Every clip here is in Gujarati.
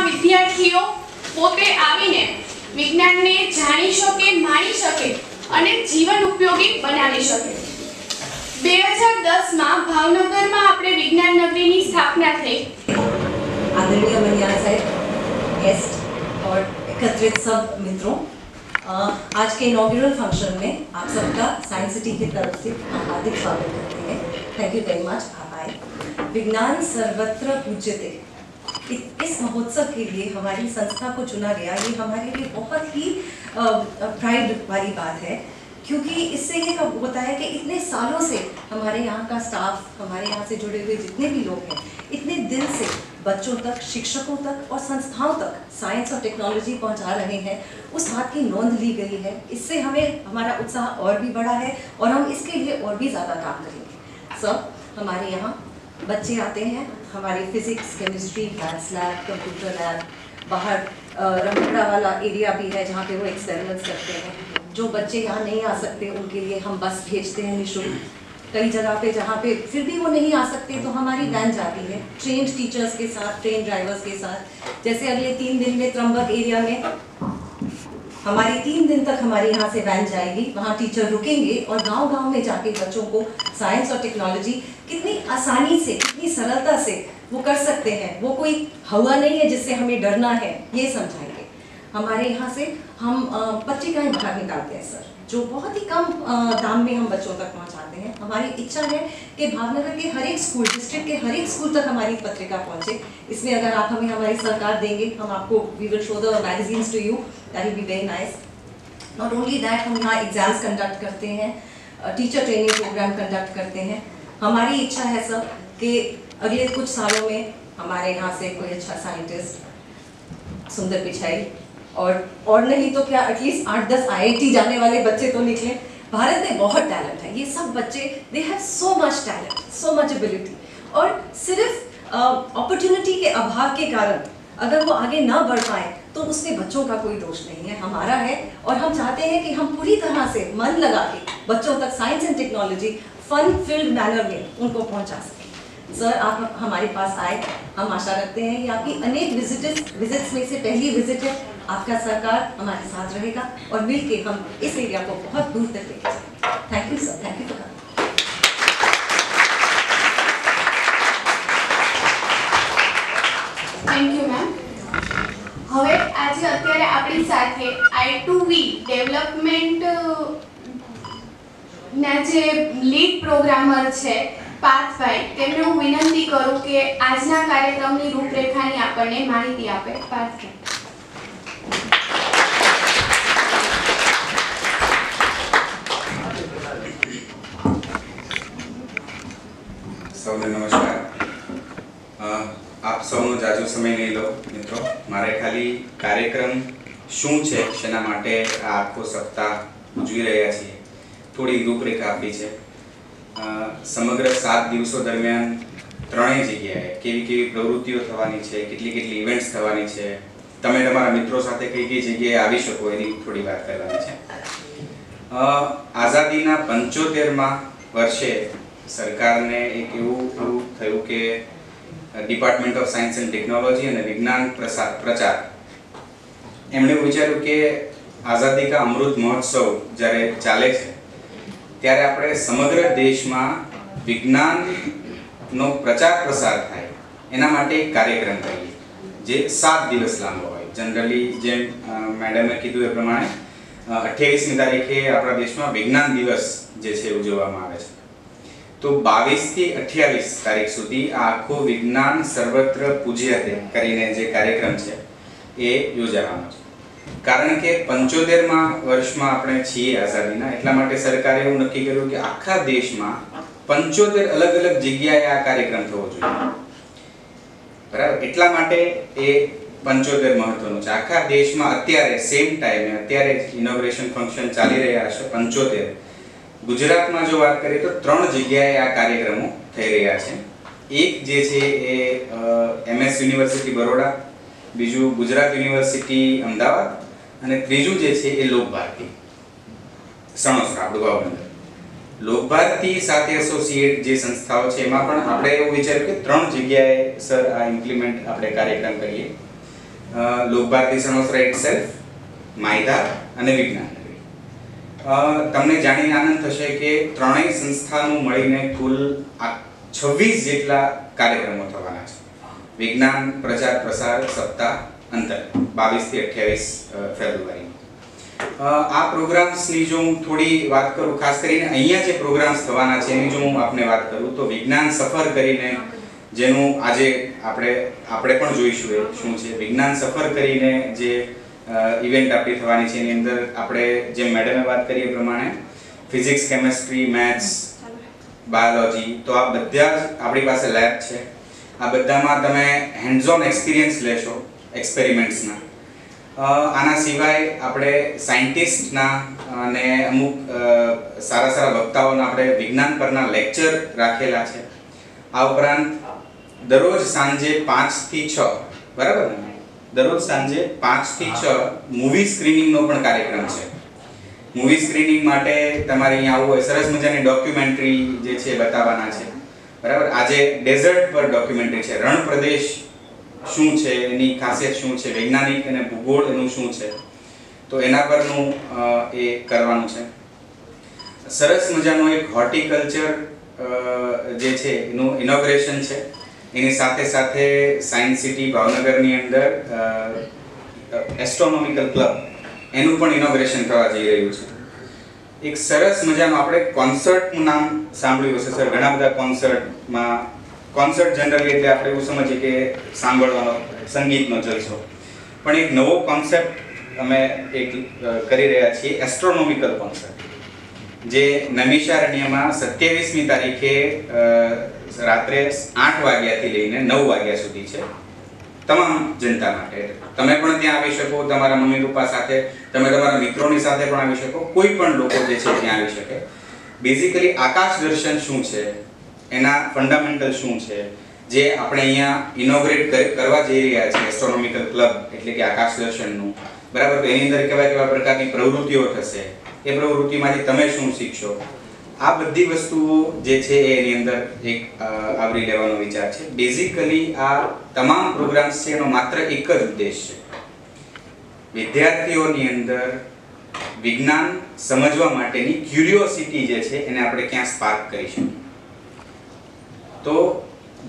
વિદ્યાર્થીઓ પોતે આવીને વિજ્ઞાનને જાણી શકે, માણી શકે અને જીવન ઉપયોગી બનાવી શકે। 2010 માં ભાવનગરમાં આપણે વિજ્ઞાન નગરીની સ્થાપના થઈ। आदरणीय मनियारा साहब, गेस्ट और एकत्रित सब मित्रों, आज के इनॉग्रेशन फंक्शन में आप सबका साइंस सिटी की तरफ से हार्दिक स्वागत करते हैं। थैंक यू वेरी मच, आप आए। विज्ञान सर्वत्र पूज्यते, इस महोत्सव के लिए हमारी संस्था को चुना गया, ये हमारे लिए बहुत ही प्राइड वाली बात है, क्योंकि इससे ये होता है कि इतने सालों से हमारे यहाँ का स्टाफ, हमारे यहाँ से जुड़े हुए जितने भी लोग हैं, इतने दिल से बच्चों तक, शिक्षकों तक और संस्थाओं तक साइंस और टेक्नोलॉजी पहुँचा रहे हैं, उस बात की नोंद ली गई है। इससे हमें हमारा उत्साह और भी बढ़ा है और हम इसके लिए और भी ज़्यादा काम करेंगे। सब हमारे यहाँ बच्चे आते हैं, हमारे physics, chemistry, maths lab, computer lab, बाहर रमकड़ा वाला एरिया भी है जहाँ पे वो एक्सपेरिमेंट्स करते हैं। जो बच्चे यहाँ नहीं आ सकते उनके लिए हम बस भेजते हैं निःशुल्क। कई जगह पे जहाँ पे फिर भी वो नहीं आ सकते तो हमारी वैन जाती है ट्रेन्ड टीचर्स के साथ, ट्रेन ड्राइवर्स के साथ। जैसे अगले 3 दिन में त्रंबक एरिया में हमारी 3 दिन तक हमारे यहाँ से वैन जाएगी, वहाँ टीचर रुकेंगे और गांव-गांव में जाके बच्चों को साइंस और टेक्नोलॉजी कितनी आसानी से, कितनी सरलता से वो कर सकते हैं, वो कोई हवा नहीं है जिससे हमें डरना है, ये समझाएंगे। हमारे यहाँ से हम पत्रिकाएं बाहर निकालते हैं सर, जो बहुत ही कम दाम में हम बच्चों तक पहुँचाते हैं। हमारी इच्छा है कि भावनगर के हर एक स्कूल, डिस्ट्रिक्ट के हर एक स्कूल तक हमारी पत्रिका पहुँचे। इसमें अगर आप हमें हमारी सरकार देंगे, हम आपको we will show the magazines to you, that will be very nice. Not only that, हम यहाँ एग्जाम्स कंडक्ट करते हैं, टीचर ट्रेनिंग प्रोग्राम कंडक्ट करते हैं। हमारी इच्छा है सर कि अगले कुछ सालों में हमारे यहाँ से कोई अच्छा साइंटिस्ट, सुंदर पिचाई और नहीं तो क्या एटलीस्ट 8-10 IIT जाने वाले बच्चे तो निकले। भारत में बहुत टैलेंट है, ये सब बच्चे they have so much talent, so much ability, और सिर्फ अपॉर्चुनिटी के अभाव के कारण अगर वो आगे ना बढ़ पाए तो उसमें बच्चों का कोई दोष नहीं है, हमारा है। और हम चाहते हैं कि हम पूरी तरह से मन लगा के बच्चों तक science and technology fun filled manner में उनको पहुंचा सकें। सर, आप हमारे पास आए, हम आशा रखते हैं कि आपकी अनेक विजिट्स में से पहली विजिट है। आपका सरकार हमारे साथ रहेगा और मिलके हम इस एरिया को बहुत दूर तक लेके जाएंगे। Thank you sir, thank you for coming. Thank you ma'am. હવે આજે અત્યારે આપણી સાથે I2V ડેવલપમેન્ટ ના જે લીડ પ્રોગ્રામર છે પાર્થભાઈ, તેમને હું વિનંતી કરું કે આજના કાર્યક્રમની રૂપરેખાની આપણને માહિતી આપે। પાર્થભાઈ। સૌને નમસ્કાર। આપ સૌનો જાજો સમય નહીં લો મિત્રો, મારે ખાલી કાર્યક્રમ શું છે, શેના માટે આ આખો સપ્તાહ ઉજવી રહ્યા છીએ, થોડી રૂપરેખા આપી છે। સમગ્ર 7 દિવસો દરમિયાન ત્રણેય જગ્યાએ કેવી કેવી પ્રવૃત્તિઓ થવાની છે, કેટલી કેટલી ઇવેન્ટ્સ થવાની છે, તમે તમારા મિત્રો સાથે કઈ કઈ જગ્યાએ આવી શકો એની થોડી વાત કરવાની છે। આઝાદીના 75મા વર્ષે સરકારને એક એવું થયું કે department of science and technology અને વિજ્ઞાન પ્રચાર એમણે વિચાર્યું કે આઝાદી કા અમૃત મહોત્સવ જ્યારે ચાલે છે ત્યારે આપણે સમગ્ર દેશમાં વિજ્ઞાનનો પ્રચાર પ્રસાર થાય એના માટે એક કાર્યક્રમ કરીએ જે 7 દિવસ લાંબો હોય। જનરલી જેમ મેડમે કીધું એ પ્રમાણે 28મી તારીખે આપણા દેશમાં વિજ્ઞાન દિવસ જે છે ઉજવવામાં આવે છે। तो 22 થી 28 તારીખ સુધી આખો વિજ્ઞાન સર્વત્ર પૂજ્યતે કરીને જે કાર્યક્રમ છે એ યોજાવાનો છે। કારણ કે 75મા વર્ષમાં આપણે છીએ આઝાદીના, એટલા માટે સરકારે એવું નક્કી કર્યું કે આખા દેશમાં 75 અલગ અલગ જગ્યાએ આ કાર્યક્રમ થવો જોઈએ, બરાબર? એટલા માટે એ 75 મહત્વનું છે। આખા દેશમાં અત્યારે સેમ ટાઈમે અત્યારે ઇનોગ્રેશન ફંક્શન ચાલી રહ્યા હશે 75। ગુજરાતમાં જો વાત કરીએ તો 3 જગ્યાએ આ કાર્યક્રમો થઈ રહ્યા છે। એક જે છે એ MS યુનિવર્સિટી બરોડા, બીજું ગુજરાત યુનિવર્સિટી અમદાવાદ અને ત્રીજું જે છે એ લોકભારતી સણોસરા આપણું ભાવનગર। લોકભારતી સાથે એસોસિએટ જે સંસ્થાઓ છે એમાં પણ આપણે એવું વિચાર્યું કે 3 જગ્યાએ સર આ ઇમ્પ્લિમેન્ટ આપણે કાર્યક્રમ કરીએ। લોકભારતી સણોસરા ઇટસેલ્ફ, માયધાર અને વિજ્ઞાન નગરી. તમને જાણીને આનંદ થશે કે ત્રણેય સંસ્થાનું મળીને કુલ 26 જેટલા કાર્યક્રમો થવાના છે. વિજ્ઞાન પ્રચાર પ્રસાર સપ્તાહ અંતર 22 થી 28 ફેબ્રુઆરી. આ પ્રોગ્રામ્સની જો હું થોડી વાત કરું, ખાસ કરીને અહીંયા જે પ્રોગ્રામ્સ થવાના છે એની જો હું આપને વાત કરું તો વિજ્ઞાન સફર કરીને, જેનું આજે આપણે પણ જોઈશું એ શું છે. વિજ્ઞાન સફર કરીને જે ઇવેન્ટ આપણી થવાની છે એની અંદર આપણે જેમ મેડમે વાત કરી એ પ્રમાણે ફિઝિક્સ, કેમેસ્ટ્રી, મેથ્સ, બાયોલોજી, તો આ બધા જ આપણી પાસે લેબ છે. આ બધામાં તમે હેન્ડ્સ ઓન એક્સપિરિયન્સ લેશો એક્સપેરિમેન્ટ્સના. આના સિવાય આપણે સાયન્ટિસ્ટના અને અમુક સારા વક્તાઓના આપણે વિજ્ઞાન પરના લેક્ચર રાખેલા છે. આ ઉપરાંત દરરોજ સાંજે 5 થી 6, બરાબર ને, દરરોજ સાંજે 5 થી 6 મૂવી સ્ક્રીનિંગનો પણ કાર્યક્રમ છે. મૂવી સ્ક્રીનિંગ માટે તમારે અહીંયા આવવું હોય, સરસ મજાની ડોક્યુમેન્ટરી જે છે બતાવવાના છે, બરાબર. આજે ડેઝર્ટ પર ડોક્યુમેન્ટરી છે. રણ પ્રદેશ શું છે, એની ખાસિયત શું છે, વૈજ્ઞાનિક અને ભૂગોળ એનું શું છે, તો એના પરનું એ કરવાનું છે. સરસ મજાનું એક હોર્ટિકલ્ચર જે છે એનું ઇનોગ્રેશન છે. એની સાથે સાથે સાયન્સ સિટી ભાવનગરની અંદર એસ્ટ્રોનોમિકલ ક્લબ એનું પણ ઇનોગ્રેશન થવા જઈ રહ્યું છે. એક સરસ મજાનું આપણે કોન્સર્ટનું નામ સાંભળ્યું હશે સર. ઘણા બધા કોન્સર્ટ જનરલી એટલે આપણે એવું સમજીએ કે સાંભળવાનો સંગીતનો જલસો, પણ એક નવો કોન્સેપ્ટ અમે એક કરી રહ્યા છીએ, એસ્ટ્રોનોમિકલ કોન્સર્ટ, જે નૈમિષારણ્યમાં 27મી તારીખે રાત્રે 8 વાગ્યાથી લઈને 9 વાગ્યા સુધી છે તમામ જનતા માટે. તમે પણ ત્યાં આવી શકો, તમારા મમ્મી પપ્પા સાથે, તમે તમારા મિત્રોની સાથે પણ આવી શકો, કોઈ પણ લોકો જે છે ત્યાં આવી શકે. બેઝિકલી આકાશ દર્શન શું છે, એના ફંડામેન્ટલ શું છે, જે આપણે અહીંયા ઇનોગ્રેટ કરવા જઈ રહ્યા છીએ એસ્ટ્રોનોમિકલ ક્લબ એટલે કે આકાશ દર્શનનું, બરાબર. તો એની અંદર કેવા પ્રકારની પ્રવૃત્તિઓ થશે, એ પ્રવૃત્તિમાંથી તમે શું શીખશો, આ બધી વસ્તુઓ જે છે એની અંદર એક આવરી લેવાનો વિચાર છે. બેઝિકલી આ તમામ પ્રોગ્રામ્સ છે એનો માત્ર એક જ ઉદ્દેશ છે, વિદ્યાર્થીઓની અંદર વિજ્ઞાન સમજવા માટેની ક્યુરિયોસિટી જે છે એને આપણે ક્યાં સ્પાર્ક કરી શકીએ. તો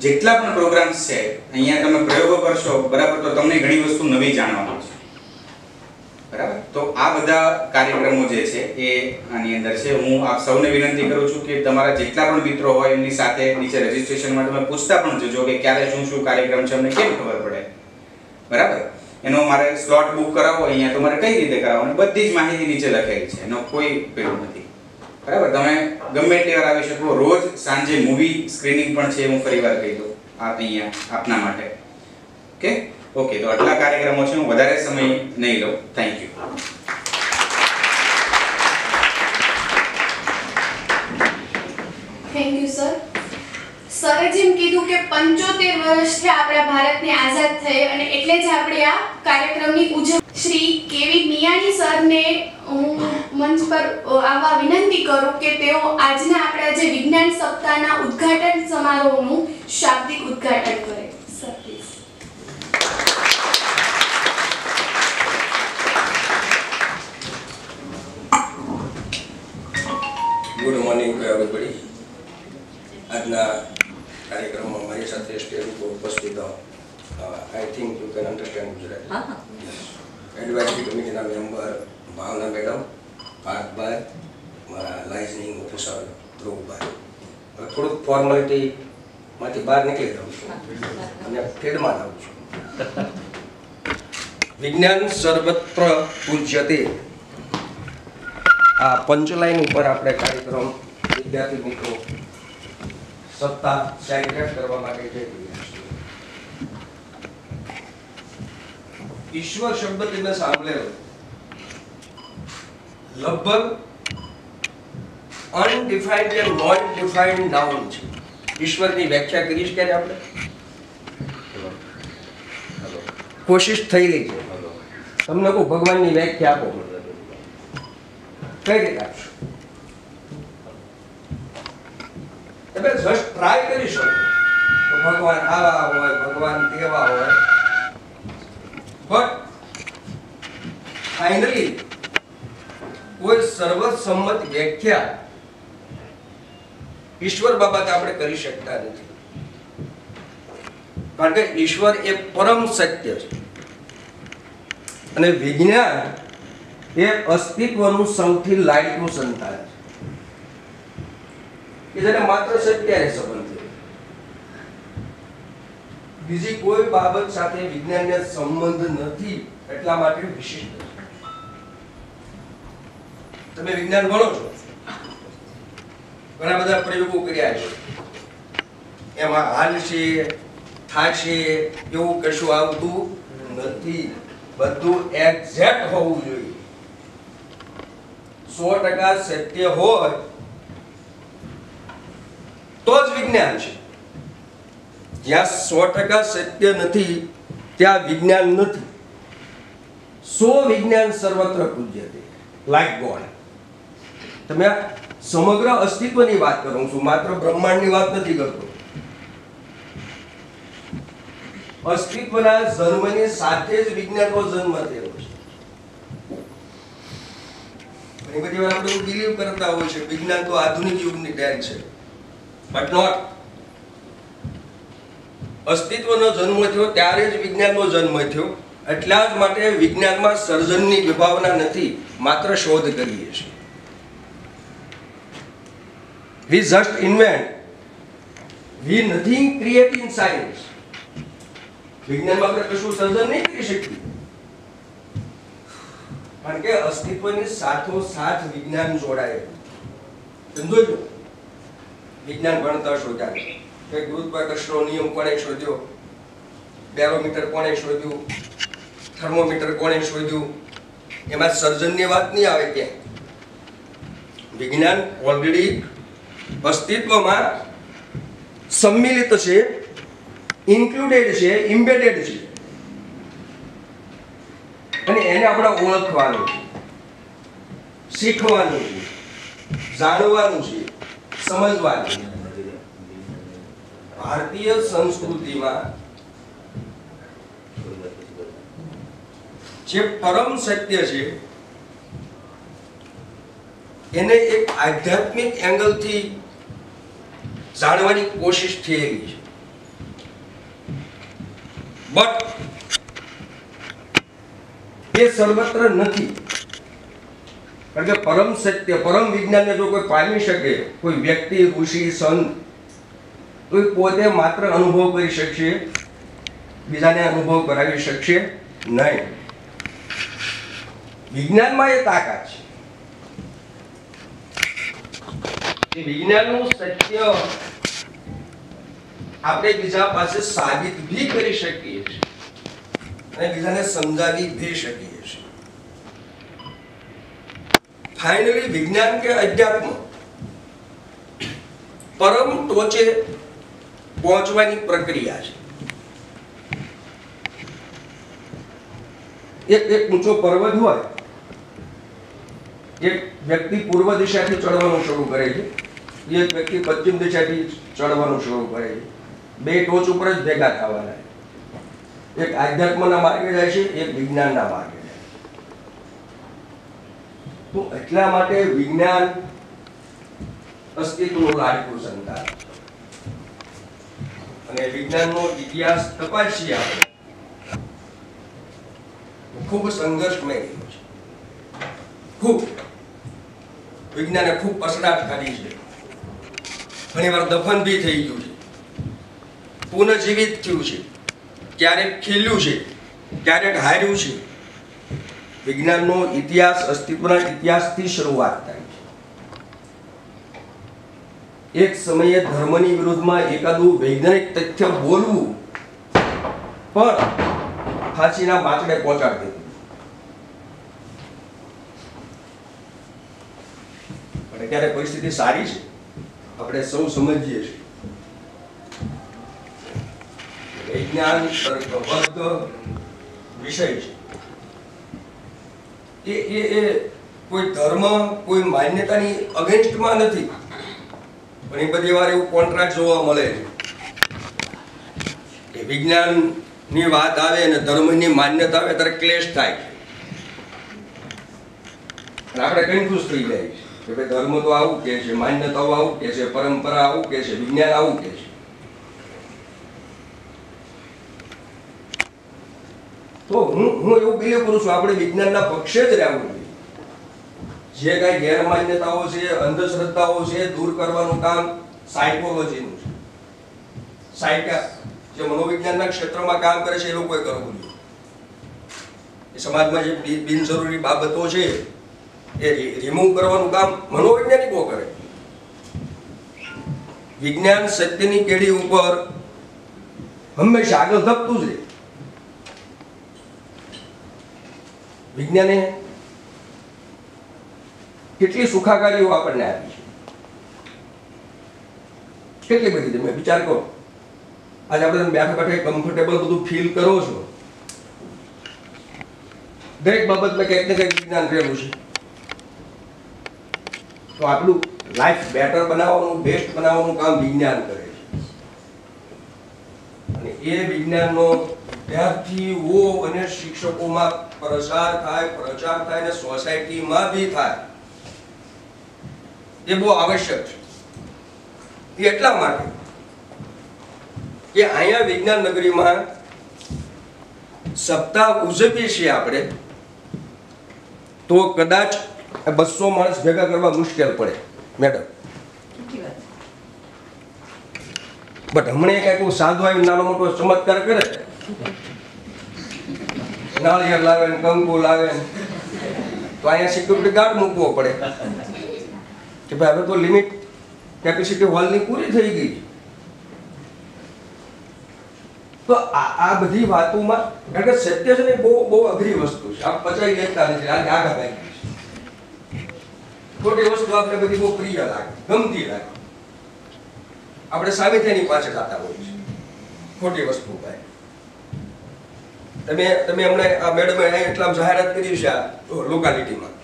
જેટલા પણ પ્રોગ્રામ્સ છે અહીંયા તમે પ્રયોગો કરશો, બરાબર, તો તમને ઘણી વસ્તુ નવી જાણવા મળશે, બરાબર. તો આ બધા કાર્યક્રમો જે છે એ આની અંદર છે. હું આપ સૌને વિનંતી કરું છું કે તમારા જેટલા પણ મિત્રો હોય એમની સાથે નીચે રજીસ્ટ્રેશનમાં તમે પૂછતા પણ જજો કે ક્યારે શું કાર્યક્રમ છે, અમને કેમ ખબર પડે, બરાબર. એનો મારે સ્લોટ બુક કરાવો અહીંયા તો મારે કઈ રીતે કરાવવાનું, બધી જ માહિતી નીચે લખેલી છે, એનો કોઈ પેલું નથી, બરાબર. તમે ગમે એટલી વાર આવી શકો. રોજ સાંજે મૂવી સ્ક્રીનિંગ પણ છે, હું ફરી વાર કહી દઉં આ અહીંયા આપના માટે. ઓકે, તો આટલા કાર્યક્રમો છે, હું વધારે સમય નહીં લઉં. Thank you. Thank you sir. સરે જેમ કીધું કે 75 વર્ષથી આપણા ભારતને આઝાદ થઈ અને એટલે જ આપણે આ કાર્યક્રમની ઉજવણી. શ્રી કેવી મિયાણી સરને હું મંચ પર આવવા વિનંતી કરું કે તેઓ આજના આપણા જે વિજ્ઞાન સપ્તાહના ઉદ્ઘાટન સમારોહનું શાબ્દિક ઉદ્ઘાટન કરે. Sir please. Good morning to everybody. આજના કાર્યક્રમમાં મારી સાથે સ્ટેજ ઉપર ઉપસ્થિત I think you can understand Gujarati. Advisory કમિટીના મેમ્બર ભાવના મેડમ, પાર્થભાઈ, મારા લાઇઝનિંગ ઓફિસર ધ્રુવભાઈ. હવે થોડુંક ફોર્માલિટીમાંથી બહાર નીકળી જાઉં છું અને ફીડમાં જાઉં છું. વિજ્ઞાન સર્વત્ર પૂજ્યતે, આ પંચલાઈન ઉપર આપણે કાર્યક્રમ વિદ્યાર્થી મિત્રો સત્તા સેલિબ્રેટ કરવા માટે જઈ રહ્યા છીએ. ઈશ્વર શબ્દ તમે સાંભળેલો, લગભગ અનડિફાઇન્ડ કે નોન ડિફાઇન્ડ નાઉન છે. ઈશ્વરની વ્યાખ્યા કરીશ ક્યારે આપણે? કોશિશ થયેલી છે. તમને કહું ભગવાનની વ્યાખ્યા આપો, કઈ રીતે આપશો? તમે જસ્ટ ટ્રાય કરી શકો તો ભગવાન આવા હોય, ભગવાન તેવા હોય, બટ ફાઇનલી કોઈ સર્વસંમત વ્યાખ્યા ઈશ્વર બાબતે આપણે કરી શકતા નથી, કારણ કે ઈશ્વર એ પરમ સત્ય છે અને વિજ્ઞાન એ અસ્તિત્વનું સૌથી લાયકનું સંતાન છે કે જેને માત્ર સત્યને સંબંધ છે, બીજી કોઈ બાબત સાથે વિજ્ઞાનને સંબંધ નથી, એટલા માટે વિશિષ્ટ છે. તમે વિજ્ઞાન ભણો છો, ઘણા બધા પ્રયોગો કર્યા છે, એમાં હાલશે થાશે એવું કશું આવતું નથી, બધું એક્ઝેક્ટ હોવું જોઈએ. 100% સત્ય હોય તો જ વિજ્ઞાન છે. જ્યાં 100% સત્ય નથી ત્યાં વિજ્ઞાન નથી. સો વિજ્ઞાન સર્વત્ર પૂજ્યતે લાઈક ગોડ. તમે સમગ્ર અસ્તિત્વની વાત કરું છું, માત્ર બ્રહ્માંડની વાત નથી કરતો. અસ્તિત્વના જન્મની સાથે જ વિજ્ઞાનનો જન્મ થયો છે. ઘણી બધી વાર આપણે બિલીવ કરતા હોય છે વિજ્ઞાન તો આધુનિક યુગની દેન છે, બટ નોટ. અસ્તિત્વનો જન્મ થયો ત્યારે જ વિજ્ઞાનનો જન્મ થયો. એટલા જ માટે વિજ્ઞાનમાં સર્જનની વિભાવના નથી, માત્ર શોધ કરીએ છીએ. We just invent. We nothing create in science. વિજ્ઞાનમાં આપણે કશું સર્જન નહીં કરી શકીએ, કારણ કે અસ્તિત્વની સાથોસાથ વિજ્ઞાન જોડાયેલું. સમજો છો? વિજ્ઞાન ભણતર શોધ્યા કે ગુરુત્વાકર્ષણનો નિયમ કોણે શોધ્યો, બેરોમીટર કોણે શોધ્યું, થર્મોમીટર કોણે શોધ્યું, એમાં સર્જનની વાત નહીં આવે ક્યાંય. વિજ્ઞાન ઓલરેડી અસ્તિત્વમાં સંમિલિત છે, ઇન્ક્લુડેડ છે, ઇમ્બેડેડ છે, અને એને આપણે ઓળખવાનું છે, શીખવાનું છે, જાણવાનું છે, સમજવાનું છે. ભારતીય સંસ્કૃતિમાં જે પરમ સત્ય છે એને એક આધ્યાત્મિક એંગલથી જાણવાની કોશિશ થયેલી છે, બટ એ સર્વત્ર નથી. કારણ કે પરમ સત્ય, પરમ વિજ્ઞાનને જો કોઈ પામી શકે, કોઈ વ્યક્તિ, ઋષિ, સંત, તો એ પોતે માત્ર અનુભવ કરી શકશે, બીજાને અનુભવ કરાવી શકશે નહીં. વિજ્ઞાનમાં એ તાકાત છે. વિજ્ઞાનનું સત્ય આપણે બીજા પાસે સાબિત ભી કરી શકીએ છીએ અને બીજાને સમજાવી ભી શકીએ છીએ. ફાઇનલી વિજ્ઞાન કે અધ્યાત્મ પરમ ટોચે પહોંચવાની પ્રક્રિયા છે. એક ઊંચો પર્વત હોય, એક વ્યક્તિ પૂર્વ દિશાથી ચડવાનું શરૂ કરે છે, એક વ્યક્તિ પશ્ચિમ દિશાથી ચડવાનું શરૂ કરે છે. બે ટોચ ઉપર જ ભેગા થવાના. એક આધ્યાત્મના માર્ગે જાય છે, એક વિજ્ઞાનના માર્ગે જાય છે. તો એટલા માટે વિજ્ઞાન અસ્તિત્વનું લાડકું સંતાન છે. અને વિજ્ઞાનનો ઇતિહાસ તપાસીએ આપણે, ખૂબ સંઘર્ષમય રહ્યો છે. ખૂબ વિજ્ઞાને ખૂબ પસડાટ કરી છે. ઘણીવાર દફન બી થઈ ગયું છે, પુનઃજીવિત થયું છે, ક્યારેક ખીલ્યું છે, ક્યારેક હાર્યું છે. વિજ્ઞાનનો ઇતિહાસ અસ્તિત્વના ઇતિહાસથી શરૂઆત થાય છે. એક સમયે ધર્મની વિરુદ્ધમાં એકાદું વૈજ્ઞાનિક તથ્ય બોલવું પણ ફાંસીના માંચડે પહોંચાડી દીધું. પણ અત્યારે પરિસ્થિતિ સારી છે, આપણે સૌ સમજીએ છીએ. વિજ્ઞાન તર્કબદ્ધ વિષય છે. એ કોઈ ધર્મ, કોઈ માન્યતાની અગેન્સ્ટમાં નથી. ઘણી બધી વાર એવું કોન્ટ્રાક્ટ જોવા મળે છે કે વિજ્ઞાન ની વાત આવે અને ધર્મની માન્યતા આવે ત્યારે ક્લેશ થાય છે અને આપણે કન્ફ્યુઝ થઈ જાય છે કે ભાઈ ધર્મ તો આવું કહે છે, માન્યતાઓ આવું કહે છે, પરંપરા આવું કહે છે, વિજ્ઞાન આવું કહે છે. તો હું એવું બિલીવ કરું છું આપણે વિજ્ઞાનના પક્ષે જ રહેવું જોઈએ. જે કાંઈ ગેરમાન્યતાઓ છે, અંધશ્રદ્ધાઓ છે, દૂર કરવાનું કામ સાયકોલોજીનું છે. જે મનોવિજ્ઞાનના ક્ષેત્રમાં કામ કરે છે એ લોકોએ કરવું જોઈએ. એ સમાજમાં જે બિનજરૂરી બાબતો છે એ રિમૂવ કરવાનું કામ મનોવૈજ્ઞાનિકો કરે. વિજ્ઞાન સત્યની કેડી ઉપર હંમેશા આગળ ધપતું જ રહે. વિજ્ઞાને કેટલી સુખાકારીઓ આપણને આપી છે, કેટલી બધી. તમે વિચાર કરો, આજે આપણે બેઠા બેઠા કમ્ફર્ટેબલ બધું ફીલ કરો છો. દરેક બાબતમાં કંઈક ને કંઈક વિજ્ઞાન રહેલું છે. તો આપણું લાઈફ બેટર બનાવવાનું, બેસ્ટ બનાવવાનું કામ વિજ્ઞાન કરે છે. અને એ વિજ્ઞાનનો વિદ્યાર્થીઓ અને શિક્ષકોમાં પ્રચાર થાય અને સોસાયટીમાં બી થાય, એ બહુ આવશ્યક છે. એ એટલા માટે કે અહીંયા વિજ્ઞાન નગરીમાં સપ્તાહ ઉજવીએ છીએ આપણે, તો કદાચ 200 માણસ ભેગા કરવા મુશ્કેલ પડે મેડમ. બટ હમણાં કઈક સાધુ આવી નાનો મોટો ચમત્કાર કરે, નાળિયેર લાવે ને કંકુ લાવે ને, તો અહીંયા સિક્યુરિટી ગાર્ડ મૂકવો પડે કે ભાઈ હવે તો લિમિટ કેપેસિટી હોલની પૂરી થઈ ગઈ. તો આ બધી વાતોમાં, કારણ કે સત્ય છે ને બહુ અઘરી વસ્તુ છે. આપ પચાવી લેતા નથી, આ આગળ ભાગી છે. ખોટી વસ્તુ આપણે બધી બહુ પ્રિય લાગે, ગમતી લાગે, આપણે સામેથીની પાછળ થતા હોય છે ખોટી વસ્તુ ભાઈ. તમે હમણાં આ મેડમે એટલા જાહેરાત કરી છે આ લોકાલિટીમાં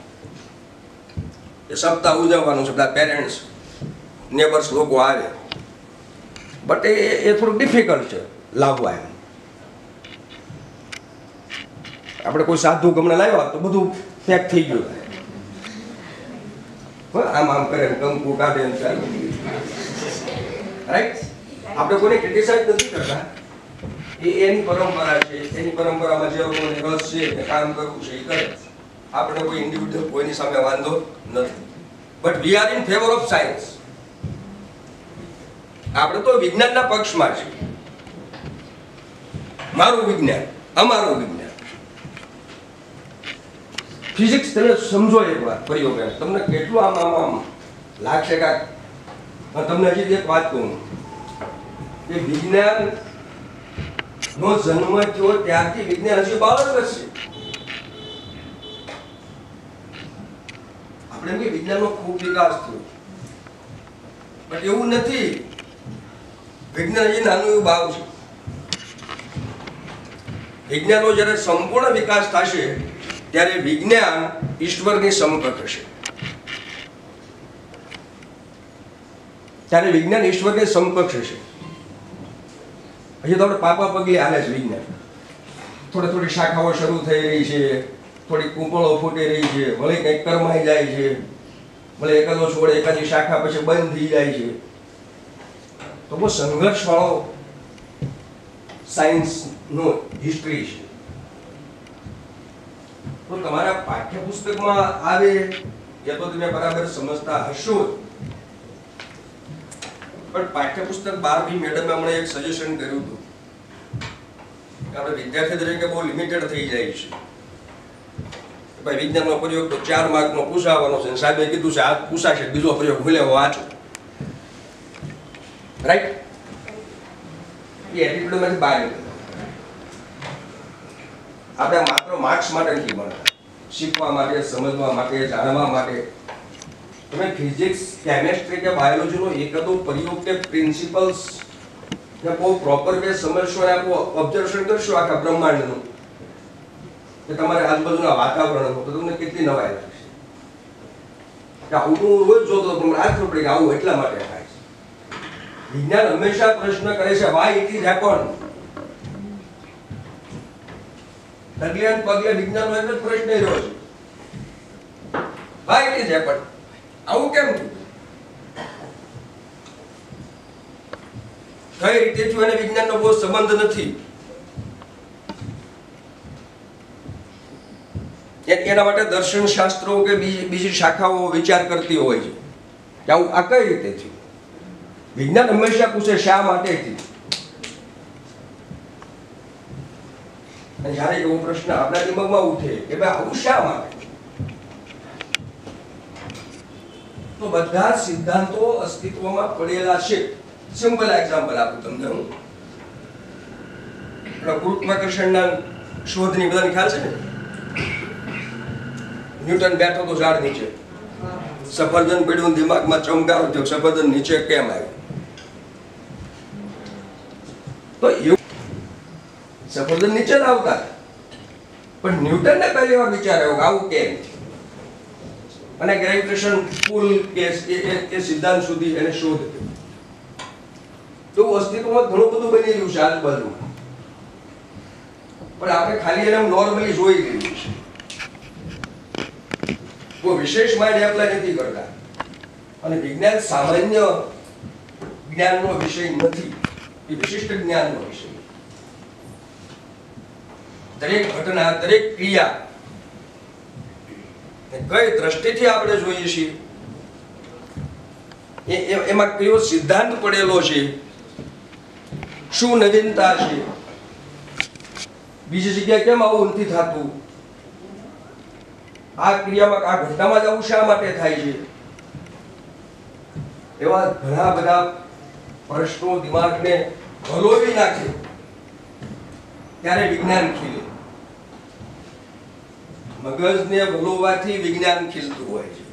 કે સપ્તાહ ઉજવવાનું છે, બધા પેરેન્ટ્સ નેબર્સ લોકો આવે. બટ એ થોડુંક ડિફિકલ્ટ છે લાવવા. એમ આપણે કોઈ સાધુ ગમણા લાવ્યા તો બધું પેક થઈ ગયું, આમ કરે કંકુ કાઢે ને ચાલુ. રાઈટ? આપણે કોઈને ક્રિટિસાઇઝ નથી કરતા, એની પરંપરા છે, એની પરંપરામાં જે લોકોને રસ છે કે કામ કરવું છે એ કરે. આપણે કોઈ ઇન્ડિવિડ્યુઅલ કોઈની સામે વાંધો નથી. But we are in favour of science. આપણે તો વિજ્ઞાનના પક્ષમાં છીએ. મારું વિજ્ઞાન, અમારું વિજ્ઞાન. ફિઝિક્સ તમે સમજો એકવાર પ્રયોગ, તમને કેટલું આમ લાગશે. તમને હજી એક વાત કહું કે વિજ્ઞાન નો જન્મ થયો ત્યારથી વિજ્ઞાન હજી બાળક જ છે. આપણે એમ કે વિજ્ઞાનનો ખૂબ વિકાસ થયો, બટ એવું નથી. વિજ્ઞાન હજી નાનું એવું બાવ છે. વિજ્ઞાનનો જ્યારે સંપૂર્ણ વિકાસ થશે ત્યારે વિજ્ઞાન ઈશ્વરની સમકક્ષ હશે. ત્યારે વિજ્ઞાન ઈશ્વરની સમકક્ષ હશે. હજી તો આપણે પાપા પગલે હાલે છે વિજ્ઞાન. થોડી શાખાઓ શરૂ થઈ રહી છે, થોડી કૂંપળો ફૂટી રહી છે, ભલે કંઈક કરમાઈ જાય છે, ભલે એકાદો છોડ એકાદી શાખા પછી બંધ થઈ જાય છે. તો બહુ સંઘર્ષવાળો સાયન્સનો હિસ્ટ્રી છે. તો તમારા પાઠ્યપુસ્તકમાં આવે એ તો તમે બરાબર સમજતા હશો, પણ પાઠ્યપુસ્તક બહાર બી મેડમે હમણાં એક સજેશન કર્યું હતું કે આપણે વિદ્યાર્થી તરીકે બહુ લિમિટેડ થઈ જાય છે. ભાઈ વિજ્ઞાનનો પ્રયોગ તો 4 માર્કનો પૂછાવાનો છે, સાહેબે કીધું છે આ પૂછાશે, બીજો પ્રયોગ ભૂલે વાંચો. રાઈટ? એ એટીટ્યુડમાંથી બહાર નીકળો. આપણે માત્ર માર્ક્સ માટે નથી ભણતા, શીખવા માટે, સમજવા માટે, જાણવા માટે. તમે ફિઝિક્સ, કેમેસ્ટ્રી કે બાયોલોજીનો એકાદો પ્રયોગ કે પ્રિન્સિપલ્સ ને બહુ પ્રોપર વે સમજશો અને આખું ઓબ્ઝર્વેશન કરશો આખા બ્રહ્માંડનું કે તમારે આજુબાજુના વાતાવરણનું, તો તમને કેટલી નવાઈ લાગશે કે આવું તો રોજ જોતો તમને આ ખબર પડે કે આવું એટલા માટે થાય છે. વિજ્ઞાન હંમેશા પ્રશ્ન કરે છે વાય ઇટ ઇઝ હેપન. ડગલે અને પગલે વિજ્ઞાનનો એક જ પ્રશ્ન રહ્યો છે, વાય ઇટ ઇઝ હેપન, આવું કેમ થયું, કઈ રીતે થયું, એને વિજ્ઞાનનો બહુ સંબંધ નથી. એના માટે દર્શન શાસ્ત્રો કે બીજી શાખાઓ વિચાર કરતી હોય છે કે આવું આ કઈ રીતે થયું. વિજ્ઞાન હંમેશા પૂછે શા માટે થયું. અને જ્યારે એવો પ્રશ્ન આપણા દિમાગમાં ઉઠે કે ભાઈ આવું શા માટે, તો બધા સિદ્ધાંતો અસ્તિત્વમાં પડેલા છે. સિમ્પલ એક્ઝામ્પલ આપું તમને હું. ગુરુત્વાકર્ષણના શોધની બધાને ખ્યાલ છે ને. ન્યૂટન બેઠો તો ઝાડ નીચે, સફરજન પડ્યું દિમાગમાં ચમકારો થયો, સફરજન નીચે કેમ આવ્યું? તો એવું સફરજન નીચે જ આવતા, પણ ન્યૂટનને પહેલી વાર વિચાર આવ્યો કે આવું કેમ, અને ગ્રેવિટેશન પુલ કે એ સિદ્ધાંત સુધી એને શોધ કરી. તો અસ્તિત્વમાં ઘણું બધું બની રહ્યું છે આજુબાજુમાં, પણ આપણે ખાલી એને નોર્મલી જોઈ લીધું છે. કોઈ વિશેષ માઇન્ડ એપ્લાય નથી કરતા. અને વિજ્ઞાન સામાન્ય જ્ઞાનનો વિષય નથી, એ વિશિષ્ટ જ્ઞાનનો વિષય. દરેક ઘટના, દરેક ક્રિયા કઈ દ્રષ્ટિથી આપણે જોઈએ છીએ, એમાં કયો સિદ્ધાંત પડેલો છે, શું નવીનતા છે, બીજી જગ્યાએ કેમ આવું નથી થતું, આ ક્રિયામાં આ ઘટનામાં જ આવું શા માટે થાય છે, એવા ઘણા બધા પ્રશ્નો દિમાગને હલોવી નાખે ત્યારે વિજ્ઞાન ખીલે. મગજને વલોવાથી વિજ્ઞાન ખીલતું હોય છે.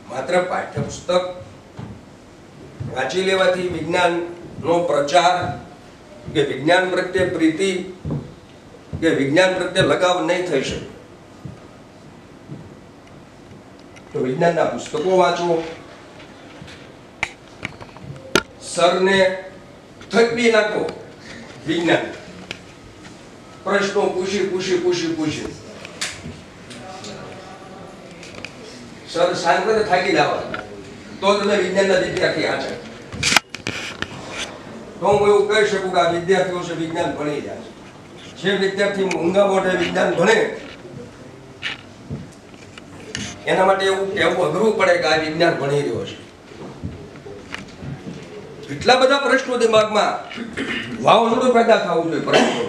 માત્ર પાઠ્યપુસ્તક વાંચી લેવાથી વિજ્ઞાનનો પ્રચાર કે વિજ્ઞાન પ્રત્યે પ્રીતિ કે વિજ્ઞાન પ્રત્યે લગાવ નહીં થઈ શકે. તો વિજ્ઞાનના પુસ્તકો વાંચવો, સરને થકવી નાખો વિજ્ઞાન, પ્રશ્નો પૂછી સર શાંત થાકી જવા, તો તમે વિજ્ઞાનના વિદ્યાર્થી આચર. તો હું એવું કહી શકું કે આ વિદ્યાર્થીઓ છે વિજ્ઞાન ભણી જાય છે. જે વિદ્યાર્થી ઊંઘા મોઢે વિજ્ઞાન ભણે એના માટે એવું કહેવું અઘરું પડે કે આ વિજ્ઞાન ભણી રહ્યો છે. એટલા બધા પ્રશ્નો દિમાગમાં વાવઝોડું પેદા થવું જોઈએ. પ્રશ્નો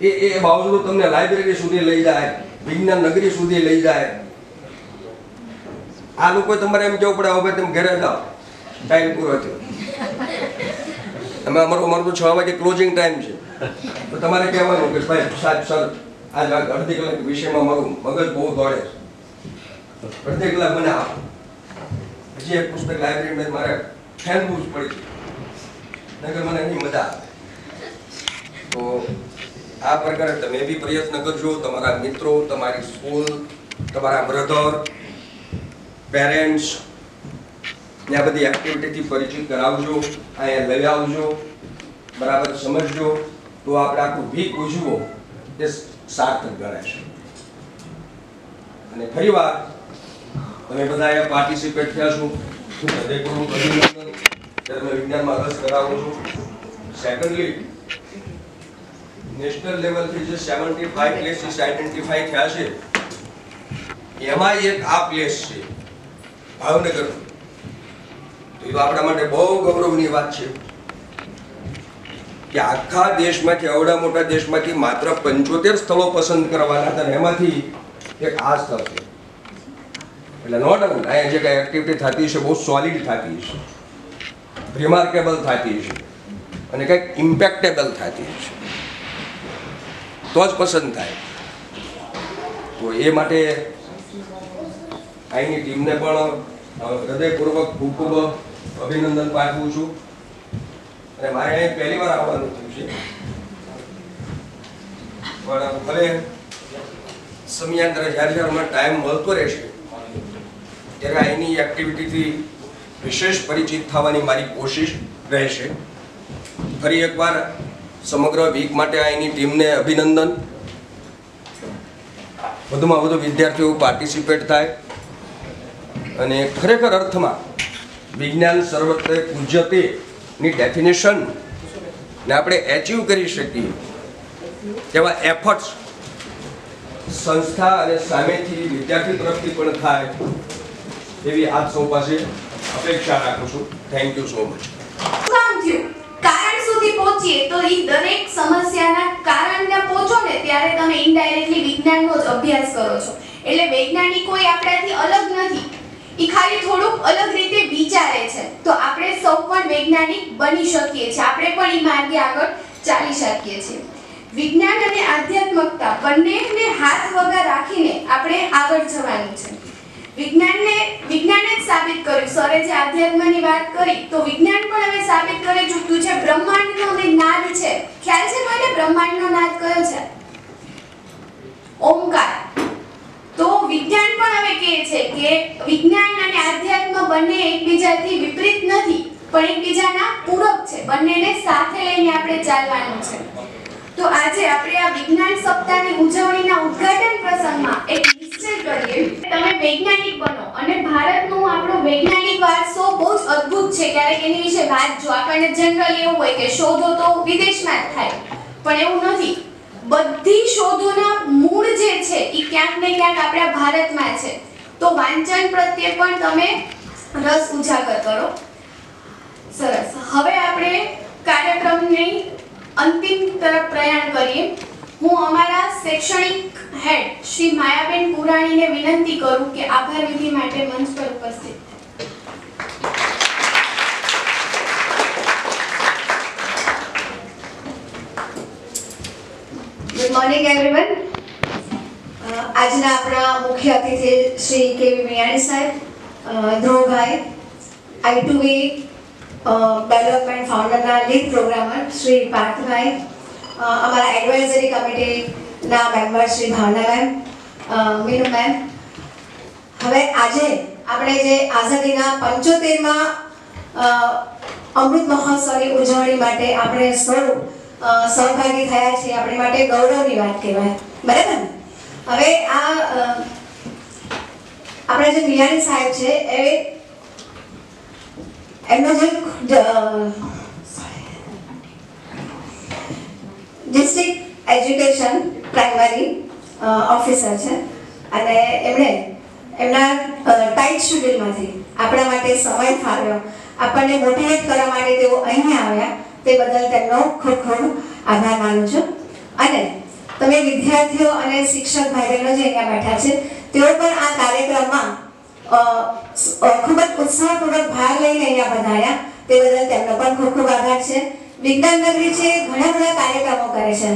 એ વાવઝોડું તમને લાઇબ્રેરી સુધી લઈ જાય, વિજ્ઞાન નગરી સુધી લઈ જાય. આ લોકો તમારે એમ કેવું પડે હવે તમે ઘરે જાઓ, ટાઈમ પૂરો થયો, અમારું તો 6 વાગે ક્લોઝિંગ ટાઈમ છે, તો તમારે કહેવાનું કે ભાઈ સર આજ અડધી કલાક વિષયમાં મારું મગજ બહુ દોડે છે, અડધી કલાક મને આપો. હજી એક પુસ્તક લાઇબ્રેરીમાં મારે ખેલવું જ પડી છે, નગર મને એની મજા આવે. તો આ પ્રકારે તમે બી પ્રયત્ન કરજો. તમારા મિત્રો, તમારી સ્કૂલ, તમારા બ્રધર, પેરેન્ટ્સ ને આ બધી એક્ટિવિટીથી પરિચિત કરાવજો, અહીંયા લઈ આવજો, બરાબર સમજજો. તો આપણે આખું વીક ઉજવો એ સાર્થક ગણાશે. અને ફરી વાર તમે બધા પાર્ટિસિપેટ થયા છો, હું હૃદયપૂર્વક અભિનંદન કે તમે વિજ્ઞાનમાં રસ ધરાવો છો. સેકન્ડલી, નેશનલ લેવલથી જે 75 પ્લેસીસ આઈડેન્ટિફાઈ થયા છે, એમાં એક આ પ્લેસ છે ભાવનગર. તો એ આપણા માટે બહુ ગૌરવની વાત છે કે આખા દેશમાંથી, આવડા મોટા દેશમાંથી માત્ર 75 સ્થળો પસંદ કરવાના હતા, એમાંથી એક આ સ્થળ છે. એટલે નો ડાઉટ અહીંયા જે કઈ એક્ટિવિટી થતી છે બહુ સોલિડ થતી છે, રિમાર્કેબલ થતી છે, અને કંઈક ઇમ્પેક્ટેબલ થતી છે, તો જ પસંદ થાય. તો એ માટે અહીંની ટીમને પણ હૃદયપૂર્વક ખૂબ ખૂબ અભિનંદન પાઠવું છું. અને મારે અહીં પહેલી વાર આવવાનું થયું છે, પણ હવે સમયાંતરે જ્યારે જ્યારે મને ટાઈમ મળતો રહેશે ત્યારે અહીંની એક્ટિવિટીથી વિશેષ પરિચિત થવાની મારી કોશિશ રહેશે. ફરી એકવાર સમગ્ર વીક માટે અહીંની ટીમને અભિનંદન. વધુમાં વધુ વિદ્યાર્થીઓ પાર્ટિસિપેટ થાય અને ખરેખર અર્થમાં વિજ્ઞાન સર્વત્ર પૂજ્યતે ની ડેફિનેશન ને આપણે એચીવ કરી શકીએ એવા એફર્ટ્સ સંસ્થા અને સામેથી વિદ્યાર્થી તરફથી પણ થાય એવી આપ સૌ પાસે અપેક્ષા રાખું છું. Thank you so much. કામ થયું કારણ સુધી પહોંચીએ તો એ દરેક સમસ્યાના કારણને પહોંચો ને ત્યારે તમે ઇનડાયરેક્ટલી વિજ્ઞાનનો જ અભ્યાસ કરો છો. એટલે વૈજ્ઞાનિક કોઈ આપણાથી અલગ નથી, એ ખાલી થોડુંક અલગ રીતે વિચારે છે. તો આપણે સૌ પણ વૈજ્ઞાનિક બની શકીએ છીએ, આપણે પણ એ માર્ગે આગળ ચાલી શકીએ છીએ. વિજ્ઞાન અને આધ્યાત્મકતા બંનેને હાથ વગર રાખીને આપણે આગળ જવાનું છે. વિજ્ઞાને જ સાબિત કર્યું, સરે જે આધ્યાત્મની વાત કરી તો વિજ્ઞાન પણ હવે સાબિત કરી ચૂક્યું છે. બ્રહ્માંડનો જે નાદ છે, ખ્યાલ છે કોઈને બ્રહ્માંડનો નાદ કયો છે? ઓમકાર. તો વિજ્ઞાન પણ હવે કહે છે કે વિજ્ઞાન અને આધ્યાત્મ બંને એકબીજાથી વિપરીત નથી, પણ એકબીજાના પૂરક છે. બંનેને સાથે લઈને આપણે ચાલવાનું છે. તો આજે આપણે આ વિજ્ઞાન સપ્તાહની ઉજવણીના ઉદ્ઘાટન પ્રસંગમાં એક નિશ્ચય કરીએ, તમે વૈજ્ઞાનિક બનો. અને ભારતનો આપણો વૈજ્ઞાનિક વારસો બહુ જ અદ્ભુત છે. ક્યારેક એની વિશે વાંચજો. આપણને જનરલ એવું હોય કે શોધો તો વિદેશમાં જ થાય, પણ એવું નથી. બધી શોધોના મૂળ જે છે એ ક્યાંક ને ક્યાંક આપણા ભારતમાં છે. તો વાંચન પ્રત્યે પણ તમે રસ ઉજાગર કરો. સરસ. હવે આપણે કાર્યક્રમની અંતિમ તરફ પ્રયાણ કરીએ. હું અમારા શૈક્ષણિક હેડ શ્રી માયાબેન પુરાણીને વિનંતી કરું કે આભાર વિધિ માટે મંચ પર ઉપસ્થિત. Good morning everyone. આજના આપણા મુખ્ય અતિથિ શ્રી કેવી મિયાણી સાહેબ, ધ્રુવભાઈ, I2V ડેવલપમેન્ટ ફાઉન્ડરના લીડ પ્રોગ્રામર શ્રી પાર્થભાઈ, અમારા એડવાઇઝરી કમિટીના member Shri Bhavana ma'am, Meenu ma'am. હવે આજે આપણે જે આઝાદીના 75માં અમૃત મહોત્સવની ઉજવણી માટે આપણે સૌ સહભાગી થયા છીએ. આપણી માટે ગૌરવની વાત કહેવાય, બરાબર ને? હવે આ આપણા જે મિયાણી સાહેબ છે એમનો જે ડિસ્ટ્રિક્ટ એજ્યુકેશન પ્રાઇમરી ઓફિસર છે અને એમણે એમના ટાઈટ શેડ્યુલમાંથી આપણા માટે સમય ફાળવ્યો, આપણને મોટિવેટ કરવા માટે તેઓ અહીંયા આવ્યા. તે બદલ તેમનો ખૂબ ખૂબ આભાર માનું છું. અને તમે વિદ્યાર્થીઓ અને શિક્ષક ભાઈ બહેનો જે અહીંયા બેઠા છે તેઓ પણ આ કાર્યક્રમમાં ખૂબ જ ઉત્સાહપૂર્વક ભાગ લઈને અહીંયા પધાર્યા. તે બદલ તેમનો પણ ખૂબ ખૂબ આભાર છે. વિજ્ઞાન નગરી છે, ઘણા બધા કાર્યક્રમો કરે છે,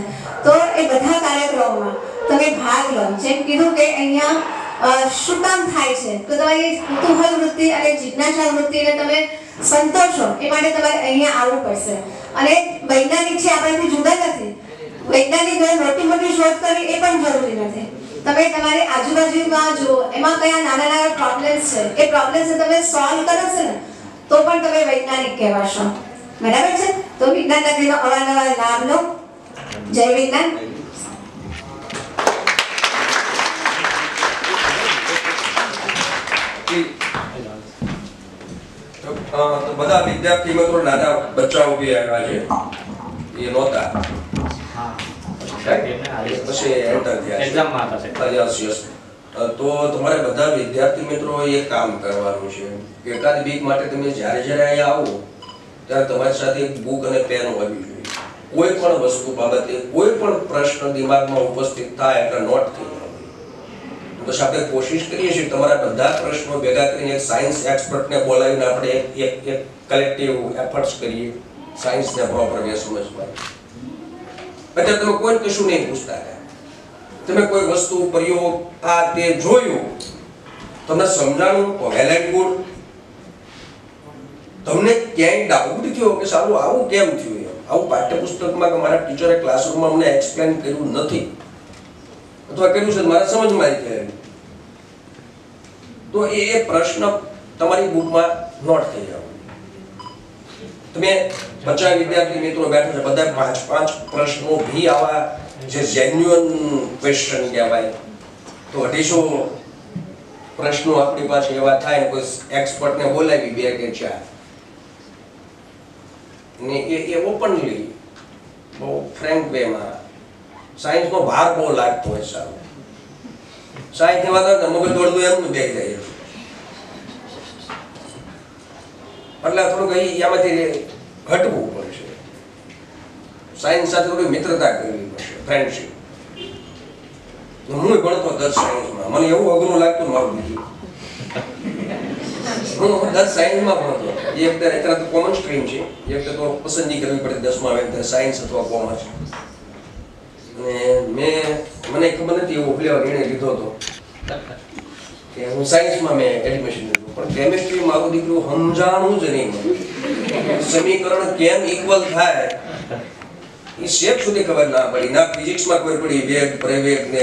તો એ બધા કાર્યક્રમોમાં તમે ભાગ લો. જેમ કીધું કે અહીંયા શું કામ થાય છે, તો તમારી કુતૂહલ વૃત્તિ અને જિજ્ઞાસા વૃત્તિને તમે સંતોષો એ માટે તમારે અહીંયા આવવું પડશે. અને વૈજ્ઞાનિક છે આપણાથી જુદા નથી. વૈજ્ઞાનિકોએ મોટી મોટી શોધ કરી એ પણ જરૂરી નથી. તમે તમારી આજુબાજુમાં જુઓ, એમાં કયા નાના નાના પ્રોબ્લેમ્સ છે, એ પ્રોબ્લેમ્સને તમે સોલ્વ કરો છો ને તો પણ તમે વૈજ્ઞાનિક કહેવાશો, બરાબર છે? તો વિજ્ઞાન નગરીનો અવારનવાર લાભ લો. જય વિજ્ઞાન. તો બધા વિદ્યાર્થી મિત્રો નાના બચ્ચાઓ બી આવ્યા છે, એ નહોતા પછી એન્ટર થયા. તો તમારે બધા વિદ્યાર્થી મિત્રો એક કામ કરવાનું છે કે એકાદ વીક માટે તમે જ્યારે જ્યારે અહીંયા આવો ત્યારે તમારી સાથે એક બુક અને પેન હોવી જોઈએ. કોઈ પણ વસ્તુ બાબતે કોઈ પણ પ્રશ્ન દિમાગમાં ઉપસ્થિત થાય એટલે નોટ થઈ જાય. બસ આપણે કોશિશ કરીએ છીએ તમારા બધા પ્રશ્નો ભેગા કરીને એક સાયન્સ એક્સપર્ટને બોલાવીને આપણે એક કલેક્ટિવ એફર્ટ્સ કરીએ સાયન્સને પ્રોપર વે સમજવા. એટલે તમે કોઈ કશું નહીં પૂછતા, તમે કોઈ વસ્તુ પ્રયોગ આ તે જોયું, તમને સમજાણું તો વેલ એન્ડ ગુડ. તમને ક્યાંય ડાઉટ થયો કે સારું આવું કેમ થયું, આવું પાઠ્યપુસ્તકમાં કે મારા ટીચરે ક્લાસરૂમમાં અમને એક્સપ્લેન કર્યું નથી અથવા કર્યું છે મારા સમજમાં આવી ગયું, તો એ પ્રશ્ન તમારી બુકમાં નોટ થઈ જાવ. તમે 50 વિદ્યાર્થી મિત્રો બેઠો છે, બધા 5 પ્રશ્નો ભી આવા જે જેન્યુઅન ક્વેશ્ચન કહેવાય, તો 250 પ્રશ્નો આપણી પાસે એવા થાય ને કોઈ એક્સપર્ટને બોલાવી 2 કે 4 ને એ ઓપનલી બહુ ફ્રેન્ક વેમાં સાયન્સનો ભાર બહુ લાગતો હોય. સારું સાયન્સની વાત આવે મગજ દોડતું એમનું બેસી જાય, એટલે થોડુંક આમાંથી હટવું પડશે. સાયન્સ સાથે થોડી મિત્રતા કરવી પડશે, ફ્રેન્ડશીપ. હું ભણતો 10 સાયન્સમાં, મને એવું અઘરું લાગતું મારું બીજું. હું 10 સાયન્સમાં ભણતો. એ વખતે અત્યારે તો કોમન સ્ટ્રીમ છે, એ વખતે તો પસંદગી કરવી પડે 10માં આવે સાયન્સ અથવા કોમર્સ. અને મને ખબર નથી એવો પેલો નિર્ણય લીધો હતો કે હું સાયન્સમાં મેં એડમિશન લીધું, પણ કેમિસ્ટ્રી મારું દીકરું સમજાણું જ નહીં. સમીકરણ કેમ ઇક્વલ થાય એ શેપ સુધી ખબર ના પડી, ના ફિઝિક્સમાં ખબર પડી, વેગ પ્રવેગ ને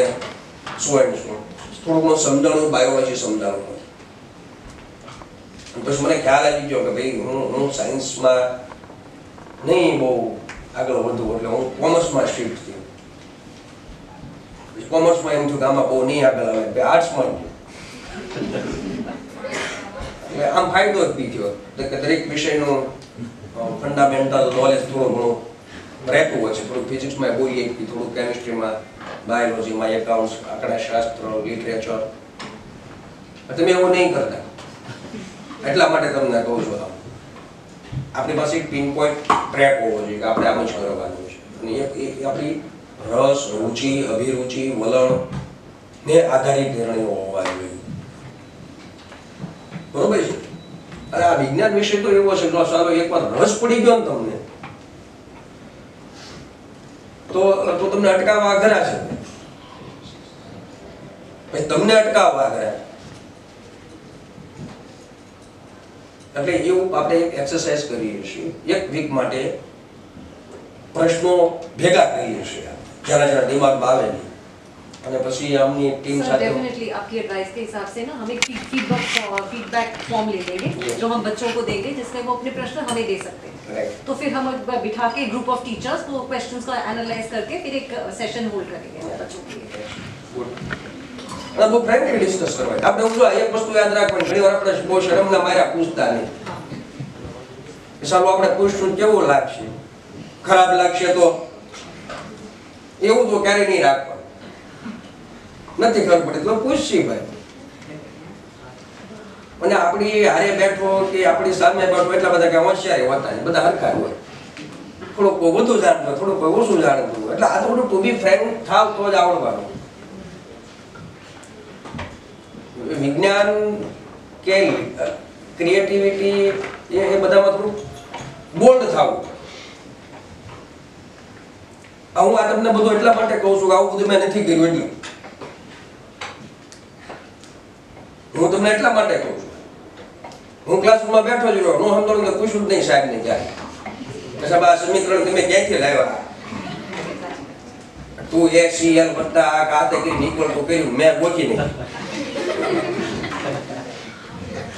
શું થોડું સમજાણું, બાયોલોજી સમજાણું. પછી મને ખ્યાલ આવી ગયો કે ભાઈ હું સાયન્સમાં નહીં બહુ આગળ વધુ, એટલે હું કોમર્સમાં શિફ્ટ થયો. કોમર્સમાં એમ થયું કે આમાં બહુ નહીં આગળ આવે, આર્ટ્સમાં એટલે આમ ફાયદો જ બી થયો કે દરેક વિષયનું ફંડામેન્ટલ નોલેજ થોડું ઘણું રહેતું હોય છે. થોડું ફિઝિક્સમાં બોલીએ, થોડું કેમિસ્ટ્રીમાં, બાયોલોજીમાં, એકાઉન્ટ્સ, આંકડાશાસ્ત્ર, લિટરેચર. તમે એવું નહીં કરતા, એટલા માટે તમને કહું છું. આપણી પાસે એક પિન પોઈન્ટ ટ્રેક હોવો જોઈએ કે આપણે આમ જ કરવાનું છે, અને એ આપણી રસ, રુચિ, અભિરુચિ, વલણ ને આધારિત નિર્ણયો હોવા જોઈએ. બરોબર છે? અને આ વિજ્ઞાન વિષય તો એવો છે, જો સારો એકવાર રસ પડી ગયો ને તમને, તો તમને અટકાવવા અઘરા છે. તમને અટકાવવા અઘરા. એટલે એવું આપણે એક એક્સરસાઇઝ કરીએ છીએ, 1 વીક માટે પ્રશ્નો ભેગા કરીએ છીએ जरा जरा दिमाग में आवे नहीं, અને પછી हमने टीम सर साथ डेफिनेटली आपकी एडवाइस के हिसाब से ना हम एक फीडबैक फॉर्म ले लेंगे जो हम बच्चों को देंगे, जिसमें वो अपने प्रश्न हमें दे सकते हैं. राइट. तो फिर हम बिठा के ग्रुप ऑफ टीचर्स वो क्वेश्चंस को एनालाइज करके फिर एक सेशन होल्ड करेंगे बच्चों के लिए. અને બહુ ફ્રેન્કલી ડિસ્કસ કરવાય. આપણે હું જો એક વસ્તુ યાદ રાખવાની, ઘણી વાર આપણે બહુ શરમના માર્યા પૂછતા નહીં. ચાલો આપણે પૂછશું કેવું લાગશે, ખરાબ લાગશે તો એવું તો ક્યારે નહીં રાખવાનું. નથી ખબર પડે તો પૂછશી ભાઈ. અને આપણી હારે બેઠો કે આપણી સામે બેઠો એટલા બધા કે હોશિયાર હોતા નહીં, બધા હરખા હોય. થોડુંક વધુ જાણતું હોય, થોડુંક ઓછું જાણતું હોય, એટલે આ થોડું ટુ બી ફ્રેન્ક થાવ તો જ આવડવાનું. વિજ્ઞાન કે ક્રિએટિવિટી એ બધામાં થોડું બોલ્ડ થવું. હું આ તમને બધું એટલા માટે કહું છું કે આવું બધું મેં નથી કર્યું, એટલે હું તમને એટલા માટે કહું છું. હું ક્લાસરૂમમાં બેઠો જ રહ્યો, હું સમજાવું કે પૂછું જ નહીં સાહેબને ક્યારે કે સાહેબ આ સમીકરણ તમે ક્યાંથી લાવ્યા, તું HCl વત્તા આ કાતે કરી ઇક્વલ તો કર્યું, મેં ગોખી નહીં.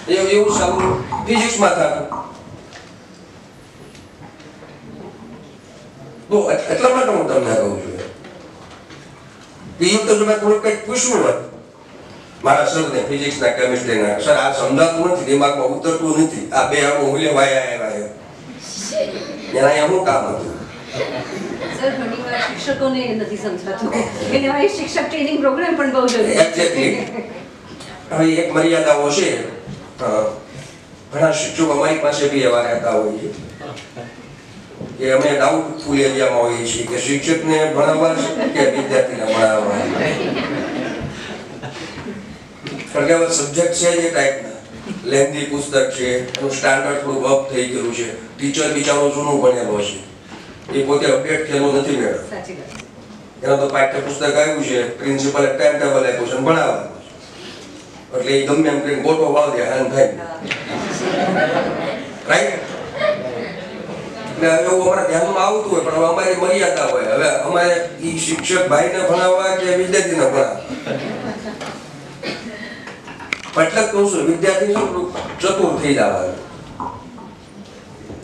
એવું સારું ફિઝિક્સમાં થતું. તો એટલા માટે હું તમને કહું છું કે તો જો મેં થોડું કંઈક પૂછવું હોય મારા સરને ફિઝિક્સના કેમિસ્ટ્રીના, સર આ સમજાતું નથી, દિમાગમાં ઉતરતું નથી, આ બે આવું મૂલ્ય વાયા આવ્યા એના અહીંયા શું કામ હતું? સર ઘણી વાર શિક્ષકોને નથી સમજાતું, એને આ શિક્ષક ટ્રેનિંગ પ્રોગ્રામ પણ બહુ જરૂરી છે. એક્ઝેક્ટલી. હવે એક મર્યાદાઓ છે. ઘણા શિક્ષકો અમારી પાસે બી એવા રહેતા હોય છે કે અમે ડાઉટફુલ એરિયામાં હોઈએ છીએ કે શિક્ષકને ભણાવવા કે વિદ્યાર્થીને ભણાવવા. કારણ કે હવે સબ્જેક્ટ છે એ ટાઈપના લેન્ધી પુસ્તક છે, એનું સ્ટાન્ડર્ડ થોડું અપ થઈ ગયું છે, ટીચર બિચારો જૂનું ભણેલો છે, એ પોતે અપડેટ થયેલો નથી મેળવ. સાચી વાત. એના તો પાઠ્યપુસ્તક આવ્યું છે, પ્રિન્સિપલે ટાઈમ ટેબલ આપ્યું છે ભણાવવાનું, એટલે એ ગમે એમ કરીને ગોટો વાળ દે હેરાન થાય. રાઈટ. એટલે એવું અમારા ધ્યાનમાં આવતું હોય, પણ હવે અમારી મર્યાદા હોય. હવે અમારે એ શિક્ષક ભાઈને ભણાવવા કે વિદ્યાર્થીને ભણાવવા, એટલે જ કહું છું વિદ્યાર્થી ચતુર થઈ જવાનું.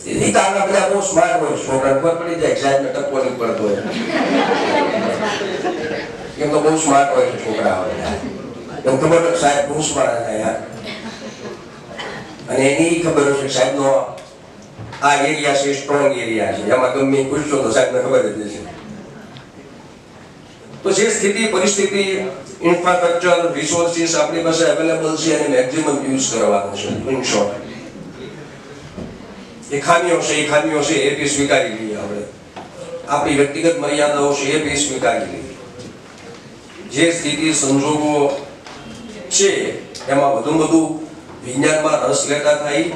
રીતાના બધા બહુ સ્માર્ટ હોય, છોકરાને ખબર પડી જાય સાહેબને ટપકો નહીં પડતો હોય. એમ તો બહુ સ્માર્ટ હોય છે છોકરાઓ, એમ ખબર હોય સાહેબ બહુ સ્માર્ટ હતા યાર. અને એની ખબર હશે સાહેબનો આ એરિયા છે સ્ટ્રોંગ એરિયા છે, એમાં ગમે પૂછશો તો સાહેબને ખબર જ હશે. તો જે સ્થિતિ પરિસ્થિતિ ઇન્ફ્રાસ્ટ્રક્ચર રિસોર્સિસ આપણી પાસે અવેલેબલ છે અને મેક્સિમમ યુઝ કરવાનો છે. ઇન શોર્ટ એ ખામીઓ છે એ બી સ્વીકારી લઈએ આપણે, આપણી વ્યક્તિગત મર્યાદાઓ છે એ બી સ્વીકારી લઈએ. જે સ્થિતિ સંજોગો છે એમાં વધુ વિજ્ઞાનમાં રસ લેતા થાય.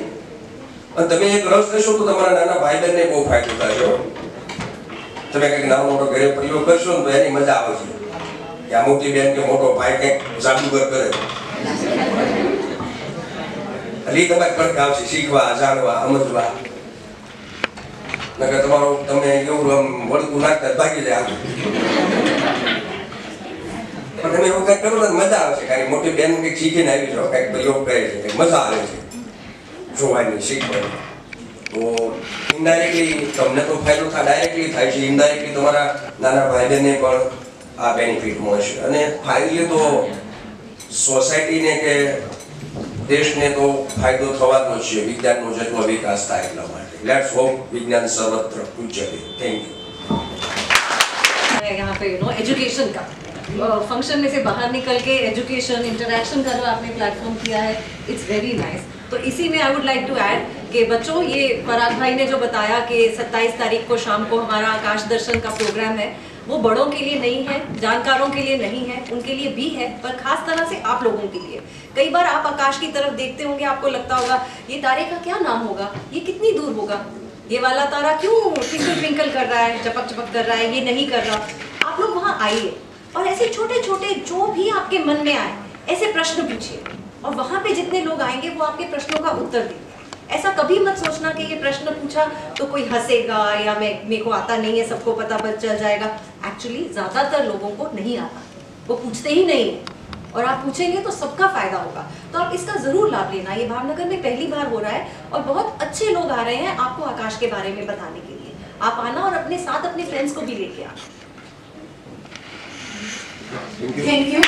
અને તમે એક રસ લેશો તો તમારા નાના ભાઈ બહેનને બહુ ફાયદો થશે. તમે કંઈક નાનો મોટો ઘરે પ્રયોગ કરશો ને તો એની મજા આવે છે કે આ મોટી બેન કે મોટો ભાઈ કંઈક જાદુગર કરે એટલે એ તમારે પડક આવશે શીખવા, જાણવા, સમજવા. નકર તમારું તમે એવું આમ વળગું નાખતા ભાગી જાય આગળ. પણ તમે એવું કંઈક કરો તો મજા આવે છે, કારણ મોટી બેન કંઈક શીખીને આવી જાઓ, કંઈક પ્રયોગ કરે છે, કંઈક મજા આવે છે જોવાની, શીખવાની. તો ઇનડાયરેક્ટલી તમને તો ફાયદો થાય, ડાયરેક્ટલી થાય છે. ઇનડાયરેક્ટલી તમારા નાના ભાઈ બહેનને પણ આ બેનિફિટ મળશે. અને ફાઇનલી તો સોસાયટીને કે દેશને તો ફાયદો થવાનો જ છે વિજ્ઞાનનો જેટલો વિકાસ થાય એટલા માટે. લેટ્સ હોપ વિજ્ઞાન સર્વત્ર પૂજ્ય. Thank you. यहाँ पे एजुकेशन का फंक्शन में से बाहर निकल के एजुकेशन इंटरेक्शन का जो आपने प्लेटफॉर्म किया है, इट्स वेरी नाइस. तो इसी में I would like to add कि बच्चों, ये पराग भाई ने जो बताया कि 27 तारीख को शाम को हमारा आकाश दर्शन का प्रोग्राम है, वो बड़ों के लिए नहीं है, जानकारों के लिए नहीं है, उनके लिए भी है, पर खास तरह से आप लोगों के लिए. कई बार आप आकाश की तरफ देखते होंगे, आपको लगता होगा ये तारे का क्या नाम होगा, ये कितनी दूर होगा, ये वाला तारा क्यों ट्विंकल ट्विंकल कर रहा है, चपक चपक कर रहा है, ये नहीं कर रहा. आप लोग वहाँ आइए और ऐसे छोटे छोटे जो भी आपके मन में आए ऐसे प्रश्न पूछिए, और वहाँ पे जितने लोग आएंगे वो आपके प्रश्नों का उत्तर देंगे. ऐसा कभी मत सोचना कि ये प्रश्न पूछा तो कोई हंसेगा या मेरे को आता नहीं है, सबको पता चल जाएगा. एक्चुअली ज़्यादातर लोगों को नहीं आता, वो पूछते ही नहीं है, और आप पूछेंगे तो सबका फायदा होगा. तो आप इसका ज़रूर लाभ लेना. ये भावनगर में पहली बार हो रहा है और बहुत अच्छे लोग आ रहे हैं आपको आकाश के बारे में बताने के लिए. आप आना और अपने साथ अपने फ्रेंड्स को भी लेके आना. Thank you.